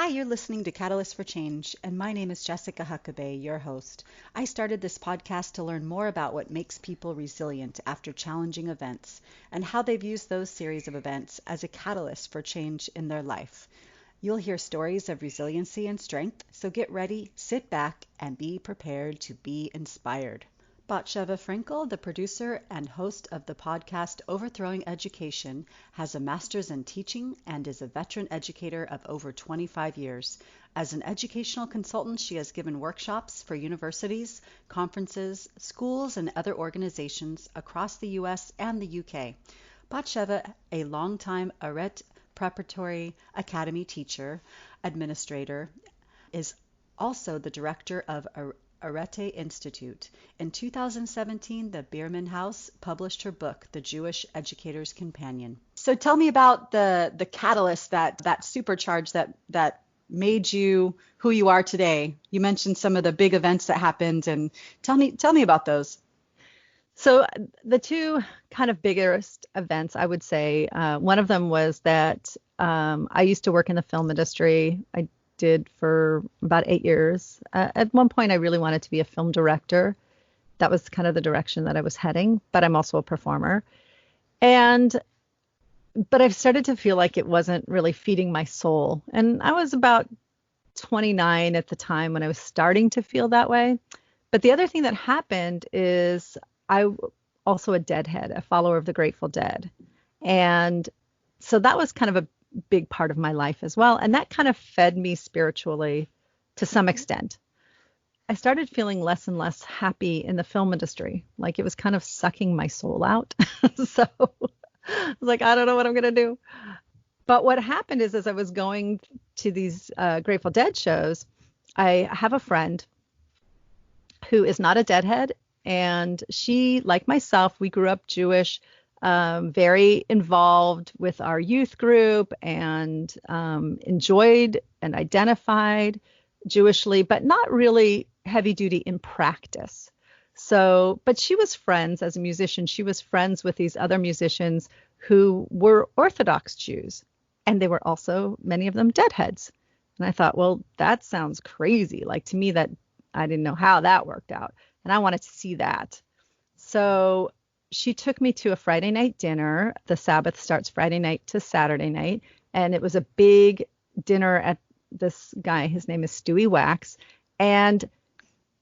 Hi, you're listening to Catalyst for Change, and my name is Jessica Huckabee, your host. I started this podcast to learn more about what makes people resilient after challenging events and how they've used those series of events as a catalyst for change in their life. You'll hear stories of resiliency and strength, so get ready, sit back, and be prepared to be inspired. Batsheva Frankel, the producer and host of the podcast Overthrowing Education, has a master's in teaching and is a veteran educator of over 25 years. As an educational consultant, she has given workshops for universities, conferences, schools, and other organizations across the U.S. and the U.K. Batsheva, a longtime Arete Preparatory Academy teacher, administrator, is also the director of Arete Institute. In 2017, the Behrman House published her book, The Jewish Educator's Companion. So tell me about the catalyst that supercharge that made you who you are today. You mentioned some of the big events that happened, and tell me about those. So the two kind of biggest events, I would say, one of them was that I used to work in the film industry. I did for about 8 years. At one point, I really wanted to be a film director. That was kind of the direction that I was heading, but I'm also a performer. But I've started to feel like it wasn't really feeding my soul. And I was about 29 at the time when I was starting to feel that way. But the other thing that happened is I also a Deadhead, a follower of the Grateful Dead. And so that was kind of a big part of my life as well. And that kind of fed me spiritually to some extent. I started feeling less and less happy in the film industry. Like it was kind of sucking my soul out. So I was like, I don't know what I'm going to do. But what happened is as I was going to these Grateful Dead shows, I have a friend who is not a Deadhead. And she, like myself, we grew up Jewish, very involved with our youth group and enjoyed and identified Jewishly, but not really heavy duty in practice. So, but she was friends as a musician. She was friends with these other musicians who were Orthodox Jews. And they were also, many of them, Deadheads. And I thought, well, that sounds crazy. Like to me, that I didn't know how that worked out. And I wanted to see that. So she took me to a Friday night dinner. The Sabbath starts Friday night to Saturday night. And it was a big dinner at this guy. His name is Stewie Wax. And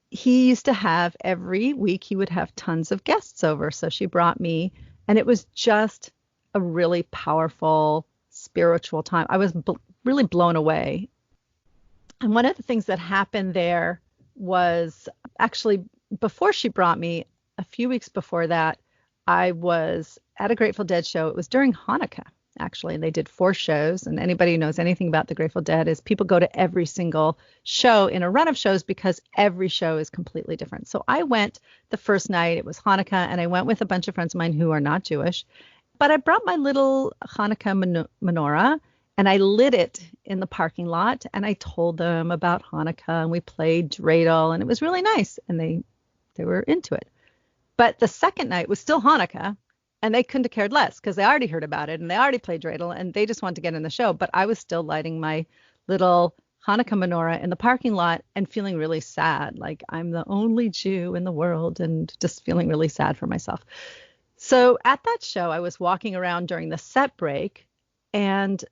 he used to have every week, he would have tons of guests over. So she brought me. And it was just a really powerful spiritual time. I was really blown away. And one of the things that happened there was actually before she brought me, a few weeks before that, I was at a Grateful Dead show. It was during Hanukkah, actually, and they did 4 shows. And anybody who knows anything about the Grateful Dead is people go to every single show in a run of shows because every show is completely different. So I went the first night, it was Hanukkah, and I went with a bunch of friends of mine who are not Jewish. But I brought my little Hanukkah menorah, and I lit it in the parking lot, and I told them about Hanukkah, and we played dreidel, and it was really nice, and they were into it. But the second night was still Hanukkah, and they couldn't have cared less because they already heard about it, and they already played dreidel, and they just wanted to get in the show. But I was still lighting my little Hanukkah menorah in the parking lot and feeling really sad, like I'm the only Jew in the world, and just feeling really sad for myself. So at that show, I was walking around during the set break, and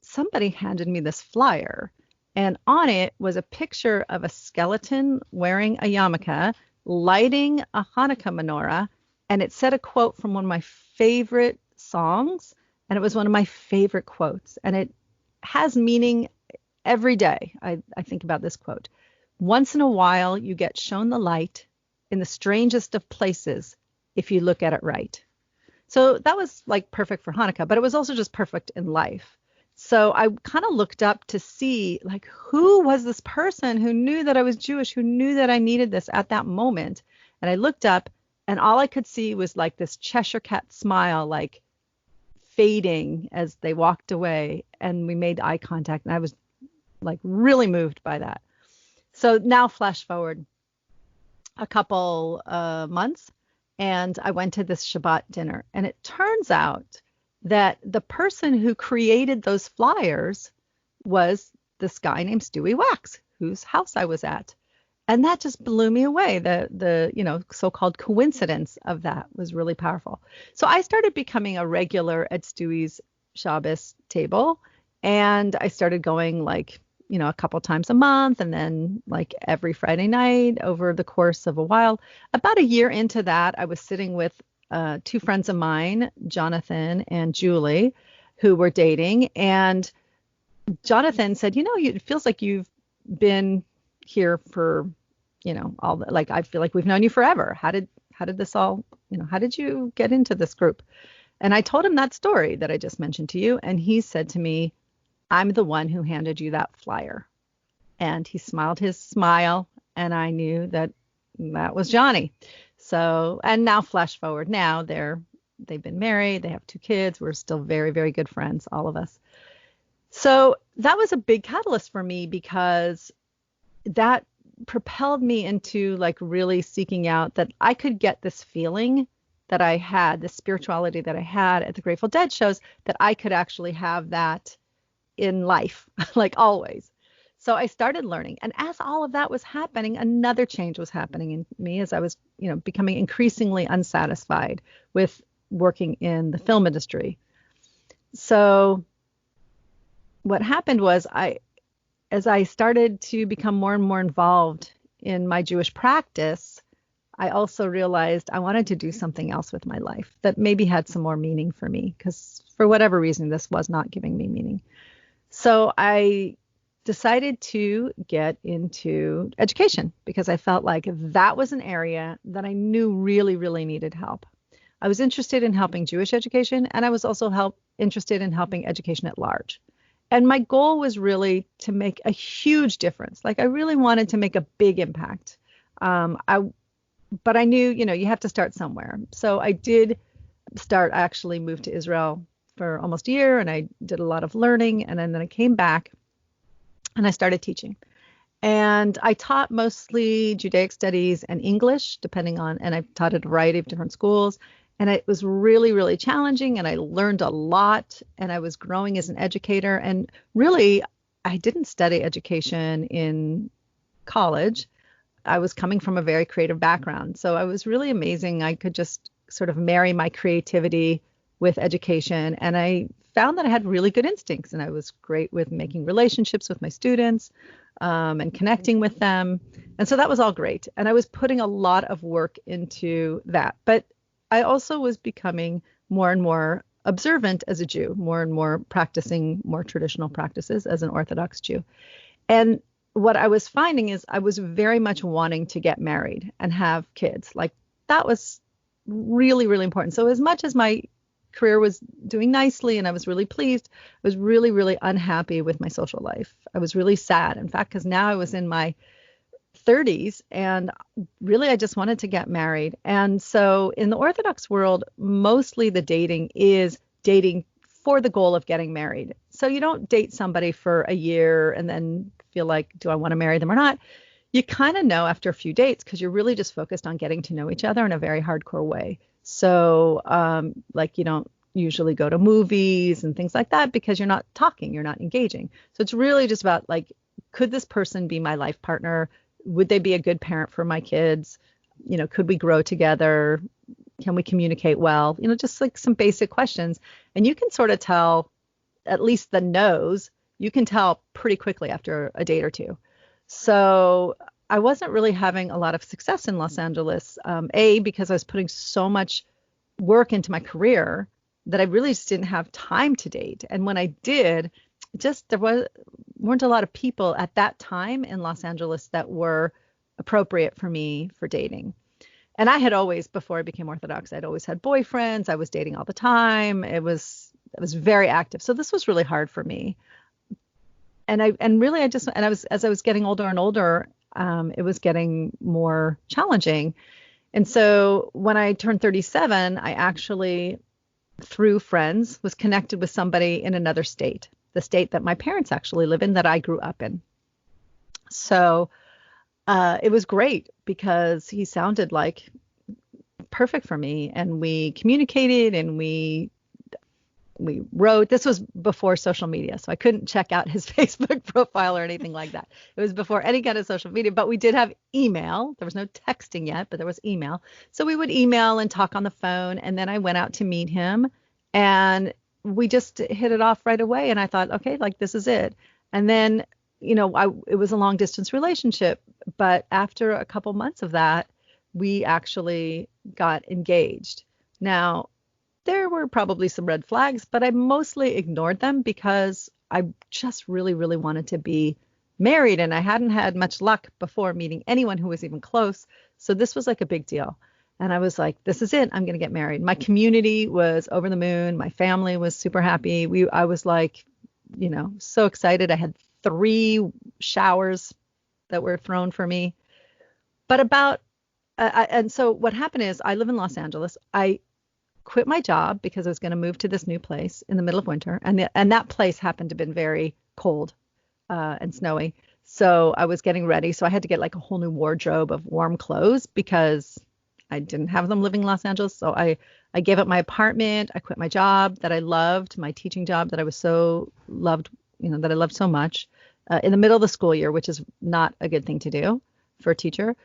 somebody handed me this flyer, and on it was a picture of a skeleton wearing a yarmulke, lighting a Hanukkah menorah, and it said a quote from one of my favorite songs, and it was one of my favorite quotes, and it has meaning every day. I think about this quote. Once in a while, you get shown the light in the strangest of places if you look at it right. So that was like perfect for Hanukkah, but it was also just perfect in life. So I kind of looked up to see, like, who was this person who knew that I was Jewish, who knew that I needed this at that moment? And I looked up, and all I could see was like this Cheshire Cat smile, like fading as they walked away, and we made eye contact, and I was like really moved by that. So now flash forward a couple months, and I went to this Shabbat dinner, and it turns out that the person who created those flyers was this guy named Stewie Wax, whose house I was at. And that just blew me away. The so-called coincidence of that was really powerful. So I started becoming a regular at Stewie's Shabbos table, and I started going a couple times a month, and then like every Friday night over the course of a while. About a year into that, I was sitting with two friends of mine, Jonathan and Julie, who were dating. And Jonathan said, it feels like you've been here for, I feel like we've known you forever. How did this all, how did you get into this group? And I told him that story that I just mentioned to you. And he said to me, I'm the one who handed you that flyer. And he smiled his smile, and I knew that was Johnny. So, and now flash forward, now they've been married, they have 2 kids. We're still very, very good friends, all of us. So that was a big catalyst for me, because that propelled me into really seeking out that I could get this feeling that I had, this spirituality that I had at the Grateful Dead shows, that I could actually have that in life, always. So I started learning. And as all of that was happening, another change was happening in me as I was, becoming increasingly unsatisfied with working in the film industry. So what happened was as I started to become more and more involved in my Jewish practice, I also realized I wanted to do something else with my life that maybe had some more meaning for me, because for whatever reason, this was not giving me meaning. So I decided to get into education, because I felt like that was an area that I knew really, really needed help. I was interested in helping Jewish education, and I was also interested in helping education at large. And my goal was really to make a huge difference. I really wanted to make a big impact. But I knew, you have to start somewhere. So I did start. I actually moved to Israel for almost a year, and I did a lot of learning. And then I came back and I started teaching. And I taught mostly Judaic studies and English, and I taught at a variety of different schools. And it was really, really challenging, and I learned a lot, and I was growing as an educator. And really, I didn't study education in college. I was coming from a very creative background. So I was really amazing. I could just sort of marry my creativity with education. And I found that I had really good instincts, and I was great with making relationships with my students and connecting with them. And so that was all great. And I was putting a lot of work into that. But I also was becoming more and more observant as a Jew, more and more practicing more traditional practices as an Orthodox Jew. And what I was finding is I was very much wanting to get married and have kids. That was really, really important. So as much as my career was doing nicely and I was really pleased, I was really, really unhappy with my social life. I was really sad, in fact, because now I was in my 30s, and really I just wanted to get married. And so in the Orthodox world, mostly the dating is dating for the goal of getting married. So you don't date somebody for a year and then feel like, do I want to marry them or not? You kind of know after a few dates, because you're really just focused on getting to know each other in a very hardcore way. So you don't usually go to movies and things like that, because you're not talking, you're not engaging. So it's really just about could this person be my life partner? Would they be a good parent for my kids? Could we grow together? Can we communicate well? Just some basic questions. And you can sort of tell, at least the no's, you can tell pretty quickly after a date or two. So I wasn't really having a lot of success in Los Angeles, because I was putting so much work into my career that I really just didn't have time to date. And when I did, there weren't a lot of people at that time in Los Angeles that were appropriate for me for dating. And I had always, before I became Orthodox, I'd always had boyfriends. I was dating all the time. I was very active. So this was really hard for me. And as I was getting older and older, it was getting more challenging. And so when I turned 37, I actually, through friends, was connected with somebody in another state, the state that my parents actually live in, that I grew up in. So it was great, because he sounded like perfect for me, and we communicated, and we we wrote. This was before social media, so I couldn't check out his Facebook profile or anything like that. It was before any kind of social media, but we did have email. There was no texting yet, but there was email. So we would email and talk on the phone, and then I went out to meet him, and we just hit it off right away. And I thought, okay, like this is it. And then, it was a long distance relationship, but after a couple months of that, we actually got engaged. Now, there were probably some red flags, but I mostly ignored them because I just really, really wanted to be married, and I hadn't had much luck before meeting anyone who was even close. So this was like a big deal. And I was like, this is it. I'm going to get married. My community was over the moon. My family was super happy. I was like, so excited. I had 3 showers that were thrown for me. But and so what happened is I live in Los Angeles. I quit my job because I was going to move to this new place in the middle of winter. And that place happened to have been very cold and snowy. So I was getting ready. So I had to get like a whole new wardrobe of warm clothes because I didn't have them living in Los Angeles. So I gave up my apartment. I quit my job that I loved, my teaching job that I was so loved, that I loved so much in the middle of the school year, which is not a good thing to do for a teacher.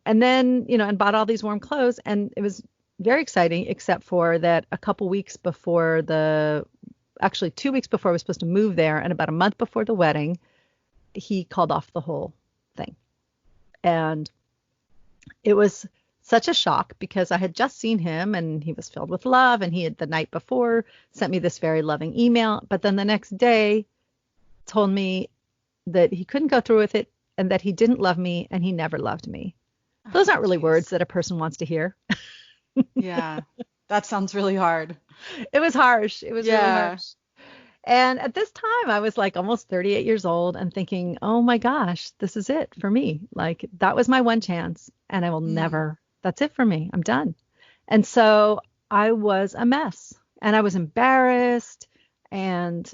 And then, and bought all these warm clothes. And it was very exciting, except for that a couple weeks before 2 weeks before I was supposed to move there, and about a month before the wedding, he called off the whole thing. And it was such a shock because I had just seen him and he was filled with love, and he had the night before sent me this very loving email, but then the next day told me that he couldn't go through with it and that he didn't love me and he never loved me. Those aren't really words that a person wants to hear. Yeah, that sounds really hard. It was harsh. It was really harsh. And at this time, I was like almost 38 years old and thinking, oh my gosh, this is it for me. Like that was my one chance, and I will never, that's it for me. I'm done. And so I was a mess, and I was embarrassed and,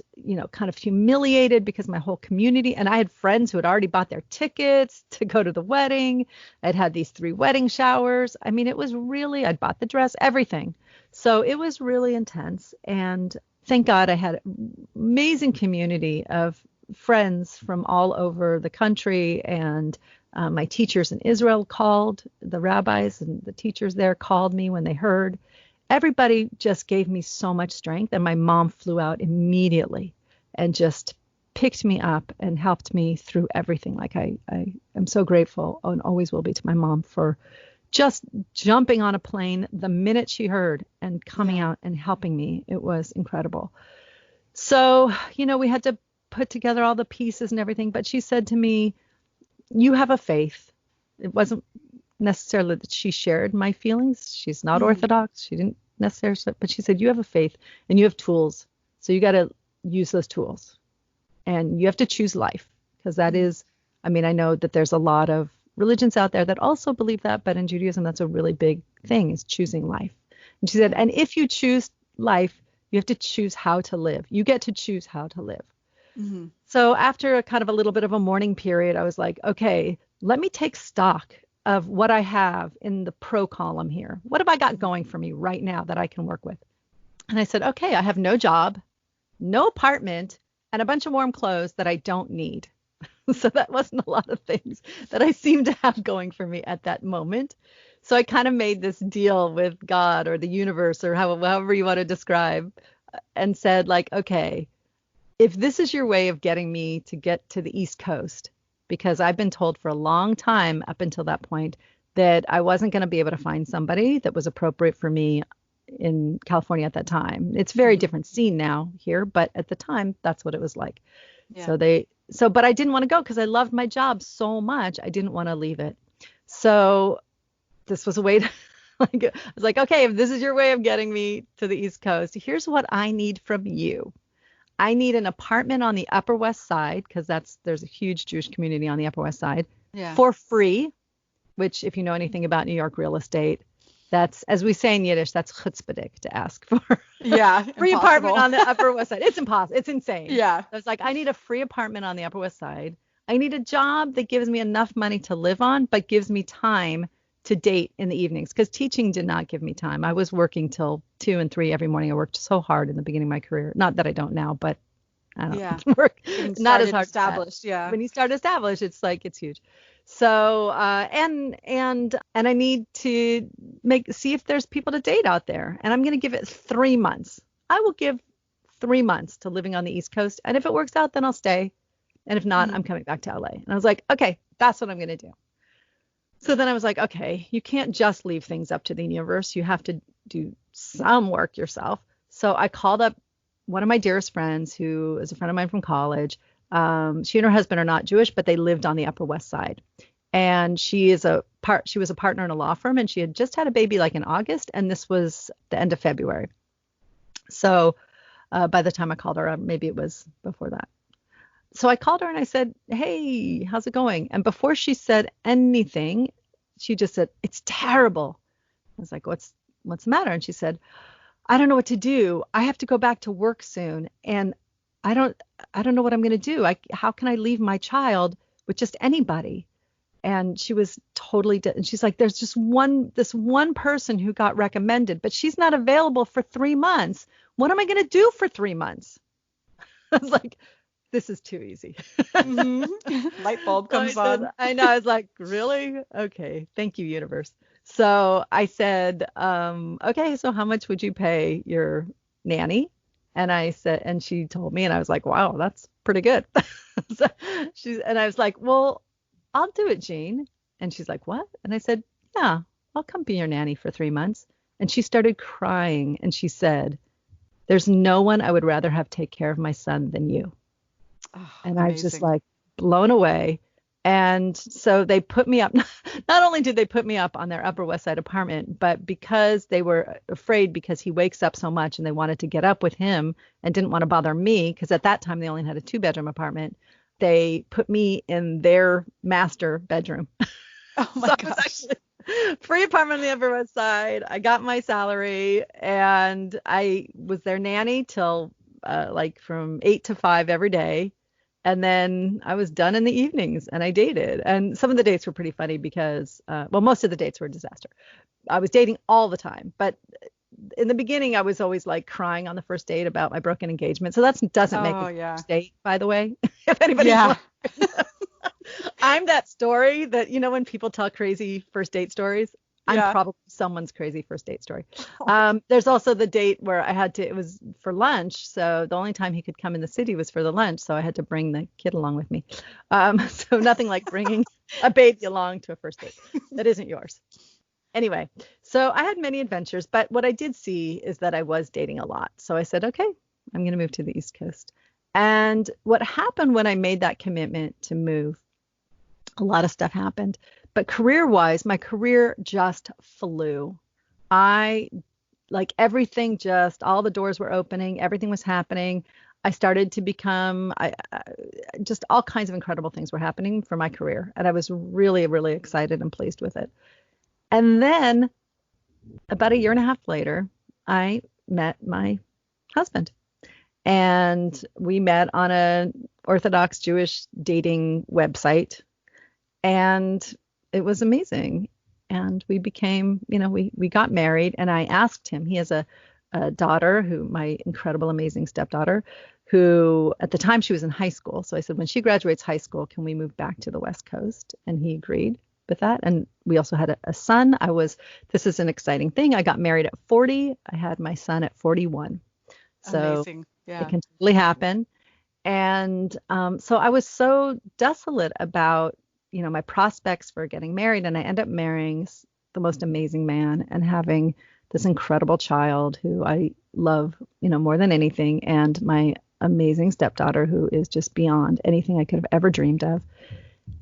kind of humiliated because my whole community, and I had friends who had already bought their tickets to go to the wedding. I'd had these 3 wedding showers. I mean, it was really, I'd bought the dress, everything. So it was really intense. And thank God I had an amazing community of friends from all over the country. And my teachers in Israel called, the rabbis and the teachers there called me when they heard. Everybody just gave me so much strength, and my mom flew out immediately and just picked me up and helped me through everything. Like I am so grateful and always will be to my mom for just jumping on a plane the minute she heard and coming out and helping me. It was incredible. So, we had to put together all the pieces and everything, but she said to me, you have a faith. It wasn't necessarily that she shared my feelings. She's not Orthodox. She didn't necessarily, but she said, you have a faith and you have tools. So you got to use those tools, and you have to choose life, because that is, I know that there's a lot of religions out there that also believe that, but in Judaism, that's a really big thing, is choosing life. And she said, and if you choose life, you have to choose how to live. You get to choose how to live. Mm-hmm. So after a kind of a little bit of a mourning period, I was like, okay, let me take stock of what I have in the pro column here. What have I got going for me right now that I can work with? And I said, okay, I have no job, no apartment, and a bunch of warm clothes that I don't need. So that wasn't a lot of things that I seemed to have going for me at that moment. So I kind of made this deal with God or the universe, or however you want to describe, and said like, okay, if this is your way of getting me to get to the East Coast, because I've been told for a long time up until that point that I wasn't going to be able to find somebody that was appropriate for me in California at that time. It's a very different scene now here, but at the time, that's what it was like. Yeah. But I didn't want to go because I loved my job so much. I didn't want to leave it. So this was a way to, I was like, okay, if this is your way of getting me to the East Coast, here's what I need from you. I need an apartment on the Upper West Side, because there's a huge Jewish community on the Upper West Side, for free, which if you know anything about New York real estate, that's, as we say in Yiddish, that's chutzpahdik to ask for free apartment on the Upper West Side. It's impossible. It's insane. Yeah. I was like, I need a free apartment on the Upper West Side. I need a job that gives me enough money to live on, but gives me time to date in the evenings because teaching did not give me time. I was working till 2 and 3 every morning. I worked so hard in the beginning of my career. Not that I don't now, but I don't Yeah. work Getting not as started hard. established. Yeah. When you start established, it's like it's huge. So and I need to see if there's people to date out there. And I'm going to give it 3 months. I will give 3 months to living on the East Coast. And if it works out, then I'll stay. And if not, I'm coming back to LA. And I was like, okay, that's what I'm going to do. So then I was like, okay, you can't just leave things up to the universe. You have to do some work yourself. So I called up one of my dearest friends who is a friend of mine from college. She and her husband are not Jewish, but they lived on the Upper West Side. And she was a partner in a law firm, and she had just had a baby like in August, and this was the end of February. So by the time I called her, maybe it was before that. So I called her and I said, hey, how's it going? And before she said anything, she just said, it's terrible. I was like, what's the matter? And she said, I don't know what to do. I have to go back to work soon. And I don't know what I'm going to do. How can I leave my child with just anybody? And she was totally and she's like, there's just this one person who got recommended, but she's not available for 3 months. What am I going to do for 3 months? I was like, this is too easy. Light bulb comes on. I know. I was like, really? Okay. Thank you, universe. So I said, okay, so how much would you pay your nanny? And I said, and she told me, and I was like, wow, that's pretty good. And I was like, well, I'll do it, Jean. And she's like, what? And I said, yeah, I'll come be your nanny for 3 months. And she started crying. And she said, there's no one I would rather have take care of my son than you. Oh, and amazing. I was just like blown away. And so they put me up. Not only did they put me up on their Upper West Side apartment, but because they were afraid because he wakes up so much and they wanted to get up with him and didn't want to bother me, because at that time they only had a 2-bedroom apartment, they put me in their master bedroom. Oh my gosh. Free apartment on the Upper West Side. I got my salary and I was their nanny till like from 8 to 5 every day. And then I was done in the evenings and I dated. And some of the dates were pretty funny because, most of the dates were a disaster. I was dating all the time. But in the beginning, I was always like crying on the first date about my broken engagement. So that doesn't make me first date, by the way. If anybody's I'm that story that, when people tell crazy first date stories, I'm probably someone's crazy first date story. There's also the date where it was for lunch. So the only time he could come in the city was for the lunch. So I had to bring the kid along with me. So nothing like bringing a baby along to a first date that isn't yours. Anyway, so I had many adventures, but what I did see is that I was dating a lot. So I said, okay, I'm going to move to the East Coast. And what happened when I made that commitment to move, a lot of stuff happened. But career-wise, my career just flew. Everything all the doors were opening. Everything was happening. I started to become, just all kinds of incredible things were happening for my career. And I was really, really excited and pleased with it. And then about 1.5 years later, I met my husband. And we met on an Orthodox Jewish dating website. And it was amazing. And we became, we got married, and I asked him, he has a daughter my incredible, amazing stepdaughter, who at the time she was in high school. So I said, when she graduates high school, can we move back to the West Coast? And he agreed with that. And we also had a son. This is an exciting thing. I got married at 40. I had my son at 41. So amazing. Yeah. It can totally happen. And so I was so desolate about my prospects for getting married, and I end up marrying the most amazing man and having this incredible child who I love, more than anything, and my amazing stepdaughter who is just beyond anything I could have ever dreamed of.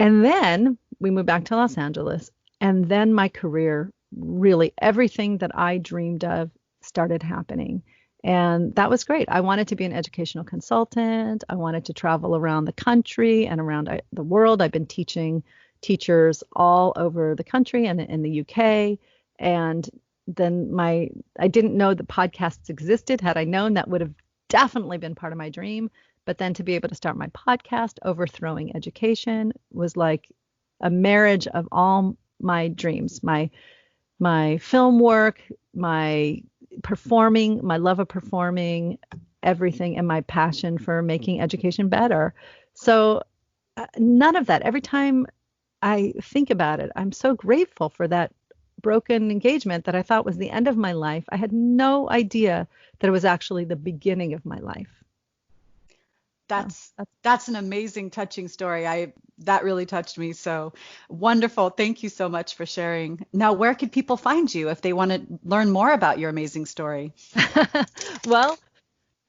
And then we moved back to Los Angeles, and then my career, really everything that I dreamed of started happening. And that was great. I wanted to be an educational consultant. I wanted to travel around the country and around the world. I've been teaching teachers all over the country and in the UK. And then I didn't know the podcasts existed. Had I known, that would have definitely been part of my dream. But then to be able to start my podcast, Overthrowing Education, was like a marriage of all my dreams, my film work, my performing, my love of performing, everything, and my passion for making education better. So none of that. Every time I think about it, I'm so grateful for that broken engagement that I thought was the end of my life. I had no idea that it was actually the beginning of my life. That's an amazing, touching story. That really touched me. So wonderful. Thank you so much for sharing. Now, where can people find you if they want to learn more about your amazing story? Well,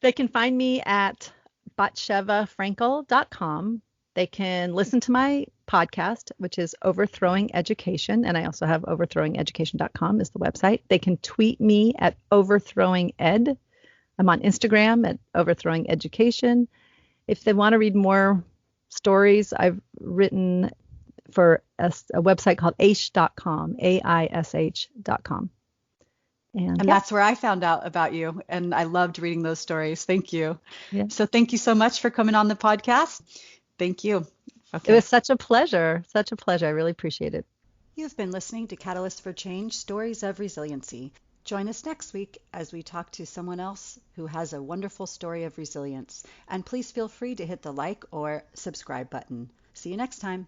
they can find me at batshevafrankel.com. They can listen to my podcast, which is Overthrowing Education, and I also have overthrowingeducation.com is the website. They can tweet me at Overthrowing Ed. I'm on Instagram at Overthrowing Education. If they want to read more stories, I've written for a website called aish.com, aish.com. And that's where I found out about you. And I loved reading those stories. Thank you. Yeah. So thank you so much for coming on the podcast. Thank you. Okay. It was such a pleasure. Such a pleasure. I really appreciate it. You've been listening to Catalyst for Change, Stories of Resiliency. Join us next week as we talk to someone else who has a wonderful story of resilience. And please feel free to hit the like or subscribe button. See you next time.